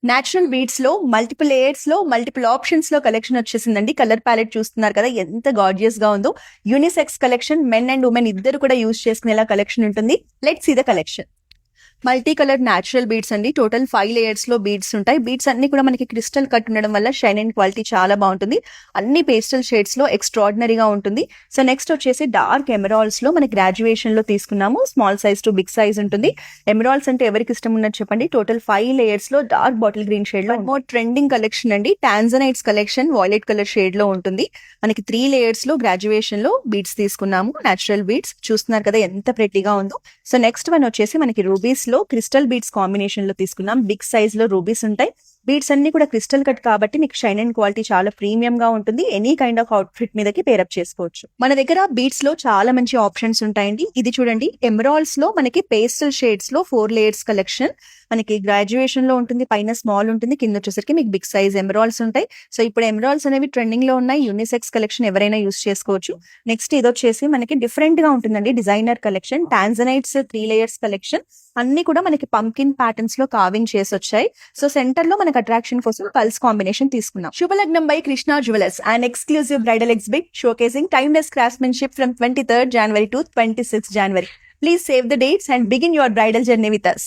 Natural beads లో multiple layers లో multiple options లో కలెక్షన్ వచ్చేసిందండి. కలర్ ప్యాలెట్ చూస్తున్నారు కదా ఎంత గార్జియస్ గా ఉందో. Unisex collection, men and women ఇద్దరు కూడా యూజ్ చేసుకునేలా కలెక్షన్ ఉంటుంది. Let's see the collection. Multi colour natural beads అండి. టోటల్ 5 లేయర్స్ లో బీడ్స్ ఉంటాయి. బీడ్స్ అన్ని కూడా మనకి క్రిస్టల్ కట్ ఉండడం వల్ల షైన్ అండ్ క్వాలిటీ చాలా బాగుంటుంది. అన్ని పేస్టల్ షేడ్స్ లో ఎక్స్ట్రాడినరీగా ఉంటుంది. సో నెక్స్ట్ వచ్చేసి డార్క్ ఎమరాల్డ్స్ లో మనకి గ్రాడ్యుయేషన్ లో తీసుకున్నాము. Small size to big size ఉంటుంది. ఎమరాల్డ్స్ అంటే ఎవరికి ఇష్టం ఉన్నట్టు చెప్పండి. టోటల్ 5 లేయర్స్ లో డార్క్ బాటిల్ గ్రీన్ షేడ్ లో మోర్ ట్రెండింగ్ కలెక్షన్ అండి. Tanzanites collection violet colour shade లో ఉంటుంది. మనకి 3 లేయర్స్ లో గ్రాడ్యుయేషన్ లో బీడ్స్ తీసుకున్నాము. న్యాచురల్ బీడ్స్ చూస్తున్నారు కదా ఎంత ప్రెట్టీగా ఉందో. సో నెక్స్ట్ వన్ వచ్చేసి మనకి రూబీస్ లో క్రిస్టల్ బీడ్స్ కాంబినేషన్ లో తీసుకున్నాం. బిగ్ సైజ్ లో రూబీస్ ఉంటాయి. బీడ్స్ అన్ని కూడా క్రిస్టల్ కట్ కాబట్టి మీకు షైన్ అండ్ క్వాలిటీ చాలా ప్రీమియం గా ఉంటుంది. ఎనీ కైండ్ ఆఫ్ అవుట్ఫిట్ మీదకి పేరప్ చేసుకోవచ్చు. మన దగ్గర బీడ్స్ లో చాలా మంచి ఆప్షన్స్ ఉంటాయండి. ఇది చూడండి, ఎమరాల్డ్స్ లో మనకి పేస్టల్ షేడ్స్ లో 4 లేయర్స్ కలెక్షన్. మనకి గ్రాడ్యుయేషన్ లో ఉంటుంది, పైన స్మాల్ ఉంటుంది, కింద వచ్చేసరికి మీకు బిగ్ సైజ్ ఎమరాల్డ్స్ ఉంటాయి. సో ఇప్పుడు ఎమరాల్డ్స్ అనేవి ట్రెండింగ్ లో ఉన్నాయి. యూనిసెక్స్ కలెక్షన్ ఎవరైనా యూస్ చేసుకోవచ్చు. నెక్స్ట్ ఇది వచ్చేసి మనకి డిఫరెంట్ గా ఉంటుందండి. Designer collection, tanzanites 3 layers collection. అన్ని కూడా మనకి పంకిన్ ప్యాటర్న్స్ లో కార్వింగ్ చేసి వచ్చాయి. సో సెంటర్ లో మనకి అట్రాక్షన్ కోసం పల్స్ కాంబినేషన్ తీసుకున్నాం. Shubhalagnam by Krishna jewellers and exclusive bridal exhibit showcasing timeless craftsmanship from 23rd January to 26th January. Please save the dates and begin your bridal journey with us.